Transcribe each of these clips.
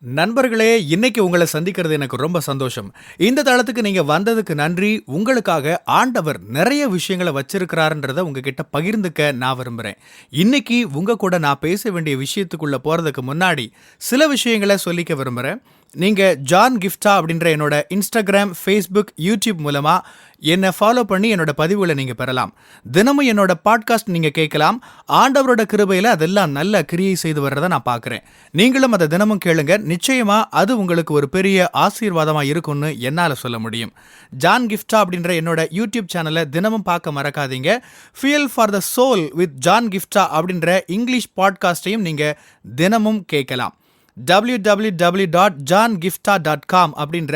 நண்பர்களே, இன்னைக்கு உங்கள சந்திக்கிறது எனக்கு ரொம்ப சந்தோஷம். இந்த தளத்துக்கு நீங்க வந்ததுக்கு நன்றி. உங்களுக்காக ஆண்டவர் நெறைய விஷயங்கள வச்சிருக்கிறாருன்றத உங்ககிட்ட பகிர்ந்துக்க நான் விரும்புறேன். இன்னைக்கு உங்க கூட நான் பேச வேண்டிய விஷயத்துக்குள்ள போறதுக்கு முன்னாடி, சில விஷயங்கள சொல்லிக்க விரும்புறேன். நீங்க ஜான் கிஃப்டா அப்படின்ற என்னோட Instagram, Facebook, YouTube மூலமா என்ன ஃபாலோ பண்ணி என்னோட பதிவுகள நீங்க பெறலாம். தினமும் என்னோட பாட்காஸ்ட் நீங்க கேட்கலாம். ஆண்டவரோட கிருபையில அதெல்லாம் நல்ல கிரியை செய்து வர்றத நான் பார்க்கிறேன். நீங்களும் அத தினமும் கேளுங்க. நிச்சயமா அது உங்களுக்கு ஒரு பெரிய ஆசீர்வாதமா இருக்கும்னு என்னால சொல்ல முடியும். ஜான் கிஃப்டா அப்படின்ற என்னோட யூடியூப் சேனலை தினமும் பார்க்க மறக்காதீங்க. Fuel for the soul with John கிஃப்டா அப்படின்ற இங்கிலீஷ் பாட்காஸ்டையும் நீங்க தினமும் கேட்கலாம். www.johngifta.com அப்படின்ற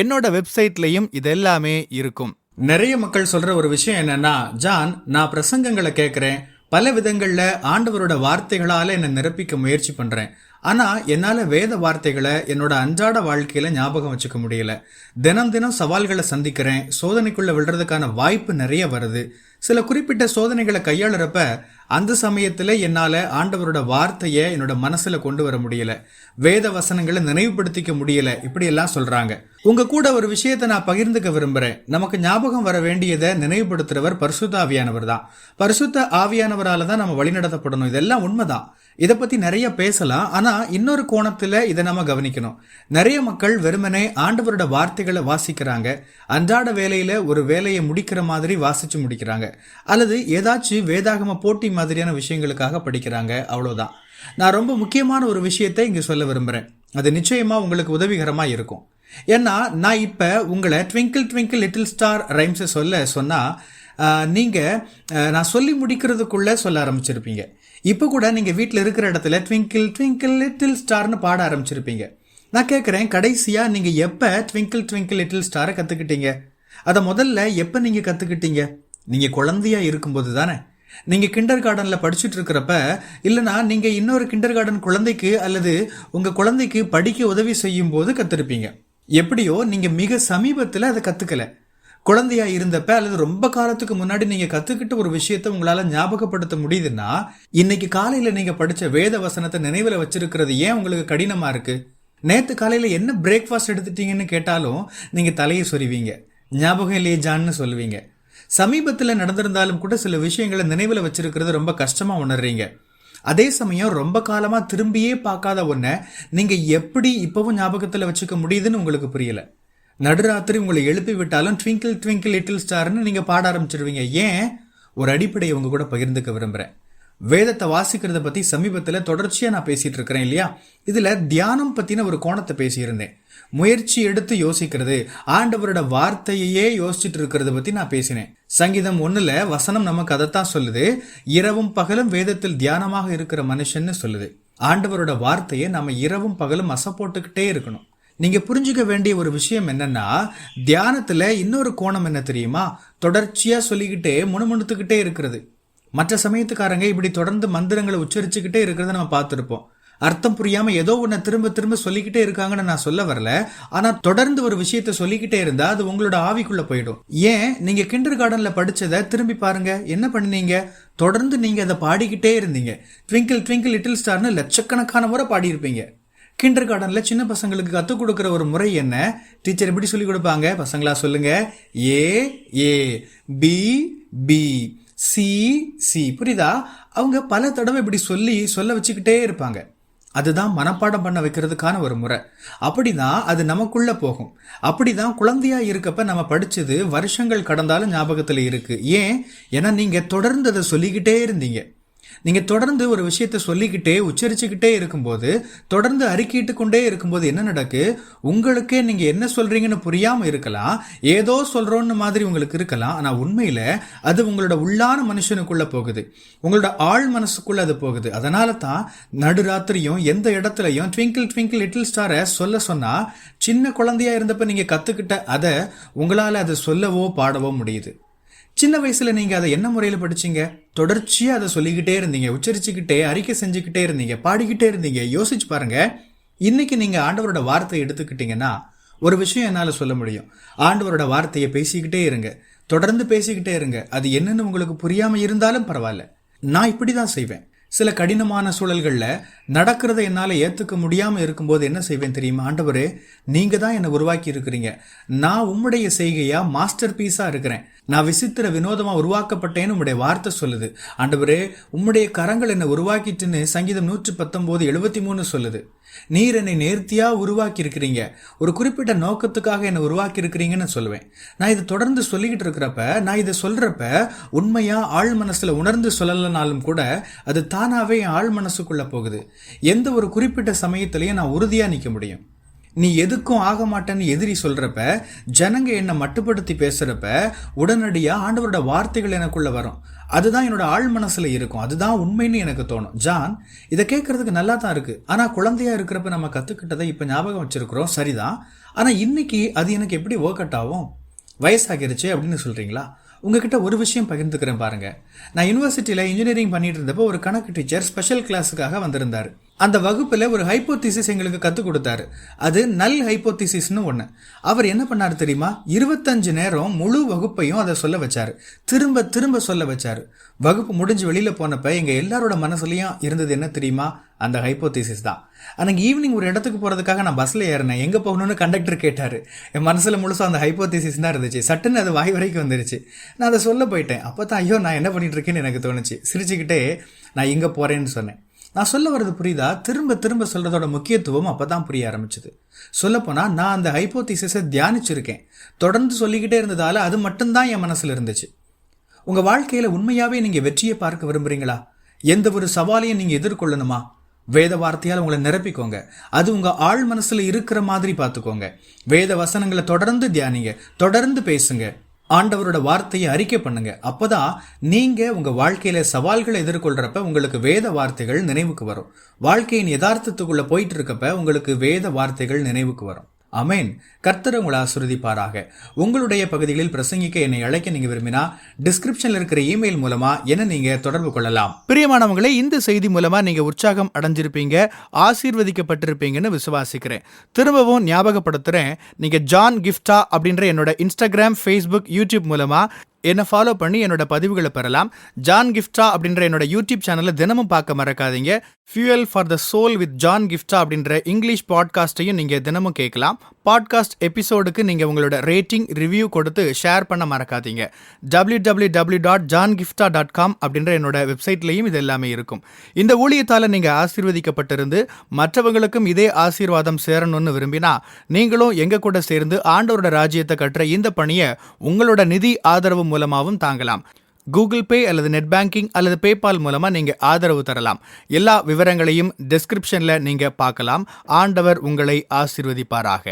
என்னோட வெப்சைட்லையும் இது எல்லாமே இருக்கும். நிறைய மக்கள் சொல்ற ஒரு விஷயம் என்னன்னா, ஜான், நான் பிரசங்கங்களை கேட்கிறேன், பல விதங்கள்ல ஆண்டவரோட வார்த்தைகளால என்னை நிரப்பிக்க முயற்சி பண்றேன். ஆனா என்னால வேத வார்த்தைகளை என்னோட அன்றாட வாழ்க்கையில ஞாபகம் வச்சுக்க முடியல. தினம் தினம் சவால்களை சந்திக்கிறேன். சோதனைக்குள்ள விழுறதுக்கான வாய்ப்பு நிறைய வருது. சில குறிப்பிட்ட சோதனைகளை கையாளுறப்ப அந்த சமயத்துல என்னால ஆண்டவரோட வார்த்தைய என்னோட மனசுல கொண்டு வர முடியல. வேத வசனங்களை நினைவுபடுத்திக்க முடியல. இப்படி எல்லாம் சொல்றாங்க. உங்க கூட ஒரு விஷயத்தை நான் பகிர்ந்துக்க விரும்புறேன். நமக்கு ஞாபகம் வர வேண்டியதை நினைவுபடுத்துறவர் பரிசுத்த ஆவியானவர் தான். பரிசுத்த ஆவியானவரால தான் நம்ம வழிநடத்தப்படணும். இதெல்லாம் உண்மைதான். இதை பத்தி நிறைய பேசலாம். ஆனா இன்னொரு கோணத்துல இதை நம்ம கவனிக்கணும். நிறைய மக்கள் வெறுமனே ஆண்டவரோட வார்த்தைகளை வாசிக்கிறாங்க. அன்றாட வேலையில ஒரு வேலையை முடிக்கிற மாதிரி வாசிச்சு முடிக்கிறாங்க. அல்லது ஏதாச்சும் வேதாகம போட்டி மாதிரியான விஷயங்களுக்காக படிக்கிறாங்க. அவ்வளவுதான். நான் ரொம்ப முக்கியமான ஒரு விஷயத்தை இங்க சொல்ல விரும்புறேன். அது நிச்சயமா உங்களுக்கு உதவிகரமா இருக்கும். ஏன்னா நான் இப்ப உங்களை twinkle twinkle little star rhymes சொன்னா நீங்க நான் சொல்லி முடிக்கிறதுக்குள்ள சொல்ல ஆரம்பிச்சிருப்பீங்க. இப்ப கூட நீங்க வீட்டில் இருக்கிற இடத்துல ட்விங்கிள் ட்விங்கிள் லிட்டில் ஸ்டார்னு பாட ஆரம்பிச்சிருப்பீங்க. நான் கேட்கிறேன், கடைசியா நீங்க எப்ப ட்விங்கிள் ட்விங்கிள் லிட்டில் ஸ்டாரை கத்துக்கிட்டீங்க? அதை முதல்ல எப்ப நீங்க கத்துக்கிட்டீங்க? நீங்க குழந்தையா இருக்கும்போது தானே? நீங்க கிண்டர் கார்டன்ல படிச்சுட்டு இருக்கிறப்ப, இல்லைன்னா நீங்க இன்னொரு கிண்டர் கார்டன் குழந்தைக்கு அல்லது உங்க குழந்தைக்கு படிக்க உதவி செய்யும் போது கத்திருப்பீங்க. எப்படியோ நீங்க மிக சமீபத்துல அதை கத்துக்கல. குழந்தையா இருந்தப்ப அல்லது ரொம்ப காலத்துக்கு முன்னாடி நீங்க கத்துக்கிட்ட ஒரு விஷயத்த உங்களால ஞாபகப்படுத்த முடியுதுன்னா, இன்னைக்கு காலையில நீங்க படிச்ச வேத வசனத்தை நினைவுல வச்சிருக்கிறது ஏன் உங்களுக்கு கடினமா இருக்கு? நேத்து காலையில என்ன பிரேக்ஃபாஸ்ட் எடுத்துட்டீங்கன்னு கேட்டாலும் நீங்க தலையை சொறிவீங்க. ஞாபகம் இல்லையே ஜான்னு சொல்லுவீங்க. சமீபத்துல நடந்திருந்தாலும் கூட சில விஷயங்களை நினைவுல வச்சிருக்கிறது ரொம்ப கஷ்டமா உணர்றீங்க. அதே சமயம் ரொம்ப காலமா திரும்பியே பார்க்காத ஒன்ன நீங்க எப்படி இப்பவும் ஞாபகத்துல வச்சுக்க முடியுதுன்னு உங்களுக்கு புரியல. நடுராத்திரி உங்களை எழுப்பி விட்டாலும் ட்விங்கிள் ட்விங்கிள் லிட்டில் ஸ்டார்னு நீங்க பாட ஆரம்பிச்சிருவீங்க. ஏன்? ஒரு அடிப்படையை உங்க கூட பகிர்ந்துக்க விரும்புறேன். வேதத்தை வாசிக்கிறத பத்தி சமீபத்துல தொடர்ச்சியா நான் பேசிட்டு இருக்கிறேன் இல்லையா? இதுல தியானம் பத்தின ஒரு கோணத்தை பேசியிருந்தேன். முயற்சி எடுத்து யோசிக்கிறது, ஆண்டவரோட வார்த்தையே யோசிச்சுட்டு இருக்கிறத பத்தி நான் பேசினேன். சங்கீதம் 1 வசனம் நமக்கு அதைத்தான் சொல்லுது. இரவும் பகலும் வேதத்தில் தியானமாக இருக்கிற மனுஷன்னு சொல்லுது. ஆண்டவரோட வார்த்தையை நம்ம இரவும் பகலும் அசைப்போட்டுக்கிட்டே இருக்கணும். நீங்க புரிஞ்சுக்க வேண்டிய ஒரு விஷயம் என்னன்னா, தியானத்துல இன்னொரு கோணம் என்ன தெரியுமா? தொடர்ச்சியா சொல்லிக்கிட்டே முணுமுணுத்துக்கிட்டே இருக்கிறது. மற்ற சமயத்துக்காரங்க இப்படி தொடர்ந்து மந்திரங்களை உச்சரிச்சுக்கிட்டே இருக்கிறத நம்ம பார்த்திருப்போம். அர்த்தம் புரியாம ஏதோ ஒன்ன திரும்ப திரும்ப சொல்லிக்கிட்டே இருக்காங்கன்னு நான் சொல்ல வரல. ஆனா தொடர்ந்து ஒரு விஷயத்த சொல்லிக்கிட்டே இருந்தா அது உங்களோட ஆவிக்குள்ள போயிடும். ஏன்? நீங்க கிண்டர் கார்டன்ல படிச்சதை திரும்பி பாருங்க. என்ன பண்ணீங்க? தொடர்ந்து நீங்க அதை பாடிக்கிட்டே இருந்தீங்க. ட்விங்கிள் ட்விங்கிள் லிட்டில் ஸ்டார்னு லட்சக்கணக்கான முறை பாடியிருப்பீங்க. கிண்டர் கார்டன்ல சின்ன பசங்களுக்கு கத்துக் கொடுக்கிற ஒரு முறை என்ன? டீச்சர் எப்படி சொல்லி கொடுப்பாங்க? பசங்களா சொல்லுங்க. ஏ ஏ, பி பி, சி சி. புரியுதா? அவங்க பல தடவை இப்படி சொல்ல வச்சுக்கிட்டே இருப்பாங்க. அதுதான் மனப்பாடம் பண்ண வைக்கிறதுக்கான ஒரு முறை. அப்படிதான் அது நமக்குள்ள போகும். அப்படிதான் குழந்தையா இருக்கப்ப நம்ம படிச்சது வருஷங்கள் கடந்தாலும் ஞாபகத்துல இருக்கு. ஏன்? ஏன்னா நீங்க தொடர்ந்து அதை சொல்லிக்கிட்டே இருந்தீங்க. நீங்க தொடர்ந்து ஒரு விஷயத்த சொல்லிக்கிட்டே உச்சரிச்சுக்கிட்டே இருக்கும்போது, தொடர்ந்து அறிக்கையிட்டு கொண்டே இருக்கும்போது என்ன நடக்கு? உங்களுக்கே நீங்க என்ன சொல்றீங்கன்னு புரியாம இருக்கலாம். ஏதோ சொல்றோன்னு மாதிரி உங்களுக்கு இருக்கலாம். ஆனா உண்மையில அது உங்களோட உள்ளான மனுஷனுக்குள்ள போகுது. உங்களோட ஆழ் மனசுக்குள்ள அது போகுது. அதனால தான் நடுராத்திரியும் எந்த இடத்துலயும் ட்விங்கிள் ட்விங்கிள் லிட்டில் ஸ்டாரை சொல்ல சொன்னா, சின்ன குழந்தையா இருந்தப்ப நீங்க கத்துக்கிட்ட அதை உங்களால அதை சொல்லவோ பாடவோ முடியுது. சின்ன வயசுல நீங்க அதை என்ன முறையில படிச்சீங்க? தொடர்ச்சியா அதை சொல்லிக்கிட்டே இருந்தீங்க, உச்சரிச்சுக்கிட்டே, அறிக்கை செஞ்சுக்கிட்டே இருந்தீங்க, பாடிக்கிட்டே இருந்தீங்க. யோசிச்சு பாருங்க. இன்னைக்கு நீங்க ஆண்டவரோட வார்த்தையை எடுத்துக்கிட்டீங்கன்னா ஒரு விஷயம் என்னால சொல்ல முடியும். ஆண்டவரோட வார்த்தையை பேசிக்கிட்டே இருங்க, தொடர்ந்து பேசிக்கிட்டே இருங்க. அது என்னன்னு உங்களுக்கு புரியாம இருந்தாலும் பரவாயில்ல. நான் இப்படிதான் செய்வேன். சில கடினமான சூழல்களில் நடக்கிறத என்னால் ஏற்றுக்க முடியாமல் இருக்கும்போது என்ன செய்வேன் தெரியுமா? ஆண்டவரே, நீங்கள் தான் என்னை உருவாக்கி இருக்கிறீங்க. நான் உம்முடைய செய்கையாக மாஸ்டர் பீஸாக இருக்கிறேன். நான் விசித்திர வினோதமாக உருவாக்கப்பட்டேன்னு உம்முடைய வார்த்தை சொல்லுது. ஆண்டவரே, உம்முடைய கரங்கள் என்னை உருவாக்கிட்டுன்னு சங்கீதம் 119:73 சொல்லுது. நீர் என்னை நேர்த்தியாக உருவாக்கி இருக்கிறீங்க, ஒரு குறிப்பிட்ட நோக்கத்துக்காக என்னை உருவாக்கி இருக்கிறீங்கன்னு சொல்லுவேன். நான் இதை தொடர்ந்து சொல்லிக்கிட்டு இருக்கிறப்ப, நான் இதை சொல்றப்ப உண்மையா ஆழ் மனசுல உணர்ந்து சொல்லலைனாலும் கூட அது தானாவே என் ஆழ் மனசுக்குள்ள போகுது. எந்த ஒரு குறிப்பிட்ட சமயத்திலையும் நான் உறுதியா நிற்க முடியும். நீ எதுக்கும் ஆக மாட்டேன்னு எதிரி சொல்றப்ப, ஜனங்க என்னை மட்டுப்படுத்தி பேசுறப்ப உடனடியா ஆண்டவரோட வார்த்தைகள் எனக்குள்ள வரும். அதுதான் என்னோட ஆழ் மனசுல இருக்கும். அதுதான் உண்மைன்னு எனக்கு தோணும். ஜான், இதை கேட்கறதுக்கு நல்லா தான் இருக்கு. ஆனா குழந்தையா இருக்கிறப்ப நம்ம கத்துக்கிட்டதை இப்ப ஞாபகம் வச்சிருக்கிறோம், சரிதான். ஆனா இன்னைக்கு அது எனக்கு எப்படி ஒர்க் அவுட் ஆகும்? வயசாகிருச்சு அப்படின்னு சொல்றீங்களா? உங்ககிட்ட ஒரு விஷயம் பகிர்ந்துக்கிறேன் பாருங்க. நான் யூனிவர்சிட்டியில் இன்ஜினியரிங் பண்ணிட்டு இருந்தப்போ ஒரு கணக்கு டீச்சர் ஸ்பெஷல் கிளாஸுக்காக வந்திருந்தார். அந்த வகுப்பில் ஒரு ஹைப்போதிசிஸ் எங்களுக்கு கற்றுக் கொடுத்தாரு. அது நல் ஹைப்போதிசிஸ்னு ஒன்று. அவர் என்ன பண்ணார் தெரியுமா? 25 நேரம் முழு வகுப்பையும் அதை சொல்ல வச்சாரு. திரும்ப திரும்ப சொல்ல வச்சாரு. வகுப்பு முடிஞ்சு வெளியில் போனப்ப எங்கள் எல்லாரோட மனசுலையும் இருந்தது என்ன தெரியுமா? அந்த ஹைப்போதிசிஸ் தான். அன்னைக்கு ஈவினிங் ஒரு இடத்துக்கு போகிறதுக்காக நான் பஸ்ஸில் ஏறினேன். எங்கே போகணும்னு கண்டக்டர் கேட்டார். என் மனசில் முழுசாக அந்த ஹைப்போதிசிஸ் தான் இருந்துச்சு. சட்டுன்னு அது வாய் வரைக்கும் வந்துருச்சு. நான் அதை சொல்ல போயிட்டேன். அப்போ தான் ஐயோ நான் என்ன பண்ணிட்டு இருக்கேன்னு எனக்கு தோணுச்சு. சிரிச்சுக்கிட்டே நான் இங்கே போகிறேன்னு சொன்னேன். நான் சொல்ல வர்றது புரியுதா? திரும்ப திரும்ப சொல்கிறதோட முக்கியத்துவம் அப்போ தான் புரிய ஆரம்பிச்சுது. சொல்லப்போனால் நான் அந்த ஹைப்போதிசிஸை தியானிச்சிருக்கேன். தொடர்ந்து சொல்லிக்கிட்டே இருந்ததால் அது மட்டும்தான் என் மனசில் இருந்துச்சு. உங்கள் வாழ்க்கையில் உண்மையாகவே நீங்கள் வெற்றியை பார்க்க விரும்புகிறீங்களா? எந்த ஒரு சவாலையும் நீங்கள் எதிர்கொள்ளணுமா? வேத வார்த்தையால் உங்களை நிரப்பிக்கோங்க. அது உங்கள் ஆழ் மனசில் இருக்கிற மாதிரி பார்த்துக்கோங்க. வேத வசனங்களை தொடர்ந்து தியானிங்க, தொடர்ந்து பேசுங்க. ஆண்டவரோட வார்த்தையை அறிக்கை பண்ணுங்க. அப்பதான் நீங்க உங்க வாழ்க்கையில சவால்களை எதிர்கொள்றப்ப உங்களுக்கு வேத வார்த்தைகள் நினைவுக்கு வரும். வாழ்க்கையின் யதார்த்தத்துக்குள்ள போயிட்டு இருக்கப்ப உங்களுக்கு வேத வார்த்தைகள் நினைவுக்கு வரும். அமேன். கர்த்தர் உங்களை ஆசீர்வதிப்பாராக. உங்களுடைய பகுதிகளில் பிரசங்கிக்க என்னை அழைக்க நீங்க விரும்பினா டிஸ்கிரிப்ஷன்ல இருக்கிற இமெயில் மூலமா என்ன நீங்க தொடர்பு கொள்ளலாம். பிரியமானவங்களே, இந்த செய்தி மூலமா நீங்க உற்சாகம் அடைஞ்சிருப்பீங்க, ஆசீர்வதிக்கப்பட்டிருப்பீங்கன்னு விசுவாசிக்கிறேன். திரும்பவும் ஞாபகப்படுத்துறேன், நீங்க ஜான் கிஃப்டா அப்படின்ற என்னோட இன்ஸ்டாகிராம், ஃபேஸ்புக், யூடியூப் மூலமா என்னை ஃபாலோ பண்ணி என்னோட பதிவுகளை பெறலாம். ஜான் கிஃப்டா அப்படின்ற என்னோட யூடியூப் சேனலை தினமும் பார்க்க மறக்காதீங்க. Fuel for the soul with John கிஃப்டா அப்படின்ற இங்கிலீஷ் பாட்காஸ்ட்டையும் நீங்கள் தினமும் கேட்கலாம். பாட்காஸ்ட் எபிசோடுக்கு நீங்கள் உங்களோட ரேட்டிங், ரிவ்யூ கொடுத்து ஷேர் பண்ண மறக்காதீங்க. www.johngifta.com அப்படின்ற என்னோட வெப்சைட்லையும் இது எல்லாமே இருக்கும். இந்த ஊழியத்தால் நீங்கள் ஆசீர்வதிக்கப்பட்டிருந்து மற்றவங்களுக்கும் இதே ஆசீர்வாதம் சேரணும்னு விரும்பினா நீங்களும் எங்க கூட சேர்ந்து ஆண்டவரோட ராஜ்யத்தை கட்டுற இந்த பணியை உங்களோட நிதி ஆதரவு மூலமாகவும் தாங்கலாம். கூகுள் பே அல்லது நெட் பேங்கிங் அல்லது பேபால் மூலமா நீங்க ஆதரவு தரலாம். எல்லா விவரங்களையும் டிஸ்கிரிப்ஷன்ல நீங்க பார்க்கலாம். ஆண்டவர் உங்களை ஆசீர்வதிப்பாராக.